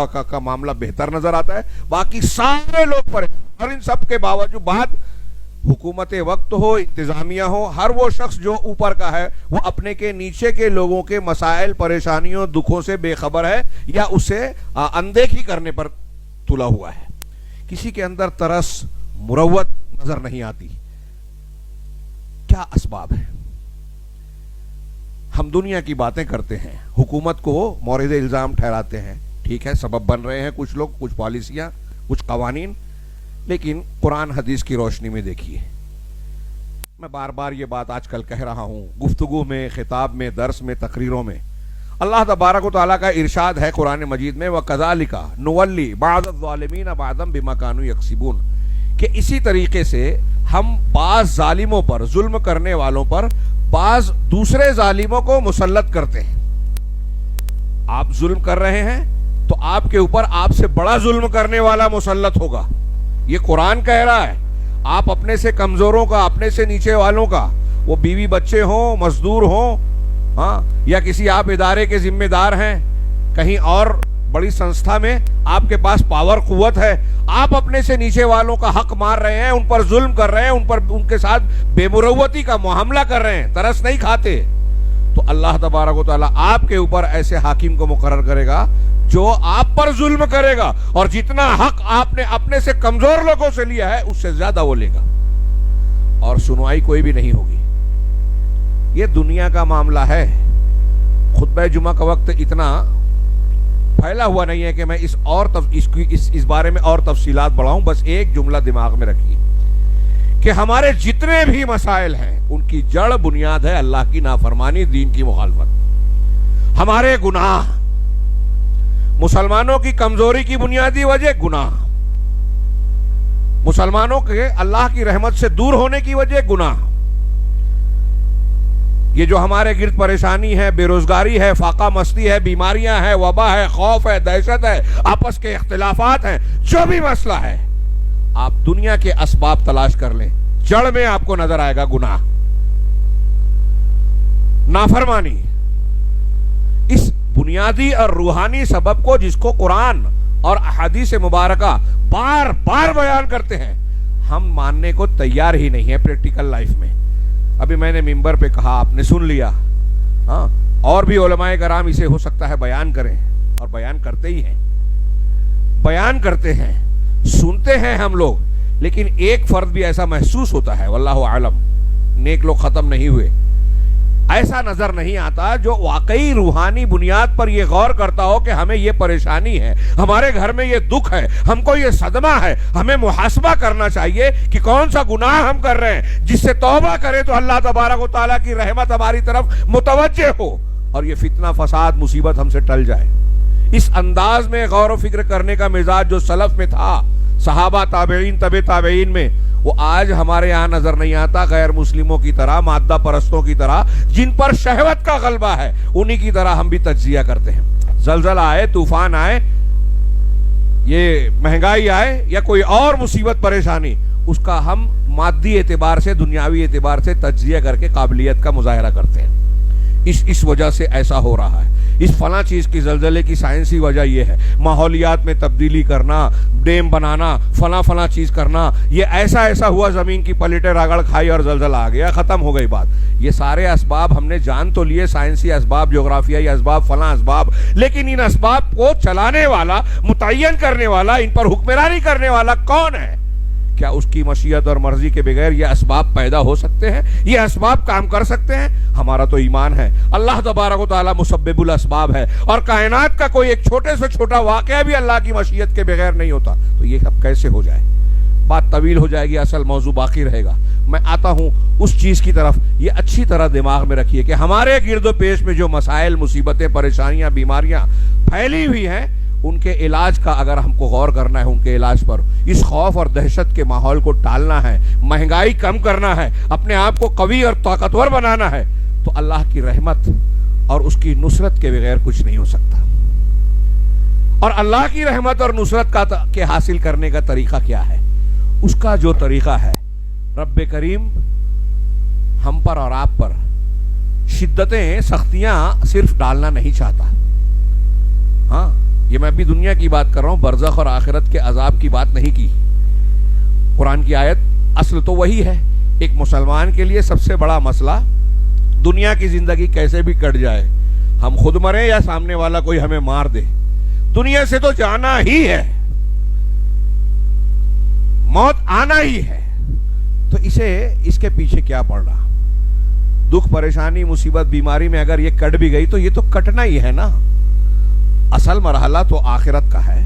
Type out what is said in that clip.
کا معاملہ بہتر نظر آتا ہے، باقی سارے لوگ پریشان. اور ان سب کے باوجود حکومت وقت ہو، انتظامیہ ہو، ہر وہ شخص جو اوپر کا ہے وہ اپنے کے نیچے کے لوگوں کے مسائل، پریشانیوں، دکھوں سے بے خبر ہے یا اسے اندیکھی کرنے پر تلا ہوا ہے. کسی کے اندر ترس، مروت نظر نہیں آتی. کیا اسباب ہے؟ ہم دنیا کی باتیں کرتے ہیں، حکومت کو مورد الزام ٹھہراتے ہیں، ٹھیک ہے، سبب بن رہے ہیں کچھ لوگ، کچھ پالیسیاں، کچھ قوانین، لیکن قرآن حدیث کی روشنی میں دیکھیے. میں بار بار یہ بات آج کل کہہ رہا ہوں، گفتگو میں، خطاب میں، درس میں، تقریروں میں. اللہ تبارک و تعالیٰ کا ارشاد ہے قرآن مجید میں، وَكَذَلِكَ نُوَلِّي بَعْضَ الظَّالِمِينَ بَعْضًا بِمَا كَانُوا يَكْسِبُونَ، کہ اسی طریقے سے ہم بعض ظالموں پر، ظلم کرنے والوں پر بعض دوسرے ظالموں کو مسلط کرتے ہیں. آپ ظلم کر رہے ہیں تو آپ کے اوپر آپ سے بڑا ظلم کرنے والا مسلط ہوگا. یہ قرآن کہہ رہا ہے. آپ اپنے سے کمزوروں کا، اپنے سے نیچے والوں کا، وہ بیوی بچے ہوں، مزدور ہوں، ہاں، یا کسی آپ ادارے کے ذمہ دار ہیں، کہیں اور بڑی سنستھا میں آپ کے پاس پاور، قوت ہے، آپ اپنے سے نیچے والوں کا حق مار رہے ہیں، ان پر ظلم کر رہے ہیں، ان کے ساتھ بے مروتی کا معاملہ کر رہے ہیں، ترس نہیں کھاتے، تو اللہ تبارک و تعالیٰ آپ کے اوپر ایسے حاکم کو مقرر کرے گا جو آپ پر ظلم کرے گا، اور جتنا حق آپ نے اپنے سے کمزور لوگوں سے لیا ہے اس سے زیادہ وہ لے گا، اور سنوائی کوئی بھی نہیں ہوگی. یہ دنیا کا معاملہ ہے. خطبہ جمعہ کا وقت اتنا پھیلا ہوا نہیں ہے کہ میں اس بارے میں اور تفصیلات بڑھاؤں. بس ایک جملہ دماغ میں رکھیے کہ ہمارے جتنے بھی مسائل ہیں ان کی جڑ، بنیاد ہے اللہ کی نافرمانی، دین کی مخالفت. ہمارے گناہ، مسلمانوں کی کمزوری کی بنیادی وجہ گناہ، مسلمانوں کے اللہ کی رحمت سے دور ہونے کی وجہ گناہ. یہ جو ہمارے گرد پریشانی ہے، بے روزگاری ہے، فاقہ مستی ہے، بیماریاں ہیں، وبا ہے، خوف ہے، دہشت ہے، آپس کے اختلافات ہیں، جو بھی مسئلہ ہے، آپ دنیا کے اسباب تلاش کر لیں، جڑ میں آپ کو نظر آئے گا گناہ، نافرمانی. اس بنیادی اور روحانی سبب کو، جس کو قرآن اور احادیث مبارکہ بار بار بیان کرتے ہیں، ہم ماننے کو تیار ہی نہیں ہے پریکٹیکل لائف میں. ابھی میں نے ممبر پہ کہا، آپ نے سن لیا، ہاں، اور بھی علماء کرام اسے ہو سکتا ہے بیان کریں، اور بیان کرتے ہی ہیں، بیان کرتے ہیں، سنتے ہیں ہم لوگ، لیکن ایک فرد بھی ایسا محسوس ہوتا ہے، واللہ اعلم، نیک لوگ ختم نہیں ہوئے، ایسا نظر نہیں آتا جو واقعی روحانی بنیاد پر یہ غور کرتا ہو کہ ہمیں یہ پریشانی ہے، ہمارے گھر میں یہ دکھ ہے، ہم کو یہ صدمہ ہے، ہمیں محاسبہ کرنا چاہیے کہ کون سا گناہ ہم کر رہے ہیں، جس سے توبہ کرے تو اللہ تبارک و تعالیٰ کی رحمت ہماری طرف متوجہ ہو اور یہ فتنہ فساد مصیبت ہم سے ٹل جائے. اس انداز میں غور و فکر کرنے کا مزاج جو سلف میں تھا، صحابہ، تابعین، تبع تابعین میں، وہ آج ہمارے یہاں نظر نہیں آتا. غیر مسلموں کی طرح، مادہ پرستوں کی طرح، جن پر شہوت کا غلبہ ہے، انہی کی طرح ہم بھی تجزیہ کرتے ہیں. زلزلہ آئے، طوفان آئے، یہ مہنگائی آئے یا کوئی اور مصیبت پریشانی، اس کا ہم مادی اعتبار سے، دنیاوی اعتبار سے تجزیہ کر کے قابلیت کا مظاہرہ کرتے ہیں. اس وجہ سے ایسا ہو رہا ہے، اس فلاں چیز کی، زلزلے کی سائنسی وجہ یہ ہے، ماحولیات میں تبدیلی کرنا، ڈیم بنانا، فلاں چیز کرنا، یہ ایسا ہوا، زمین کی پلٹیں رگڑ کھائی اور زلزلہ آ گیا، ختم ہو گئی بات. یہ سارے اسباب ہم نے جان تو لیے، سائنسی اسباب، جغرافیائی اسباب، فلاں اسباب، لیکن ان اسباب کو چلانے والا، متعین کرنے والا، ان پر حکمرانی کرنے والا کون ہے؟ کیا اس کی مشیت اور مرضی کے بغیر یہ اسباب پیدا ہو سکتے ہیں؟ یہ اسباب کام کر سکتے ہیں؟ ہمارا تو ایمان ہے اللہ تبارک و تعالیٰ مسبب الاسباب ہے، اور کائنات کا کوئی ایک چھوٹے سے چھوٹا واقعہ بھی اللہ کی مشیت کے بغیر نہیں ہوتا. تو یہ سب کیسے ہو جائے؟ بات طویل ہو جائے گی، اصل موضوع باقی رہے گا. میں آتا ہوں اس چیز کی طرف. یہ اچھی طرح دماغ میں رکھیے کہ ہمارے گرد و پیش میں جو مسائل، مصیبتیں، پریشانیاں، بیماریاں پھیلی ہوئی ہیں، ان کے علاج کا اگر ہم کو غور کرنا ہے، ان کے علاج پر، اس خوف اور دہشت کے ماحول کو ٹالنا ہے، مہنگائی کم کرنا ہے، اپنے آپ کو قوی اور طاقتور بنانا ہے، تو اللہ کی رحمت اور اس کی نصرت کے بغیر کچھ نہیں ہو سکتا. اور اللہ کی رحمت اور نصرت کے حاصل کرنے کا طریقہ کیا ہے؟ اس کا جو طریقہ ہے، رب کریم ہم پر اور آپ پر شدتیں، سختیاں صرف ڈالنا نہیں چاہتا. ہاں، یہ میں ابھی دنیا کی بات کر رہا ہوں، برزخ اور آخرت کے عذاب کی بات نہیں کی۔ قرآن کی آیت اصل تو وہی ہے۔ ایک مسلمان کے لیے سب سے بڑا مسئلہ دنیا کی زندگی کیسے بھی کٹ جائے، ہم خود مریں یا سامنے والا کوئی ہمیں مار دے، دنیا سے تو جانا ہی ہے، موت آنا ہی ہے۔ تو اس کے پیچھے کیا پڑ رہا؟ دکھ، پریشانی، مصیبت، بیماری میں اگر یہ کٹ بھی گئی تو یہ تو کٹنا ہی ہے نا۔ اصل مرحلہ تو آخرت کا ہے۔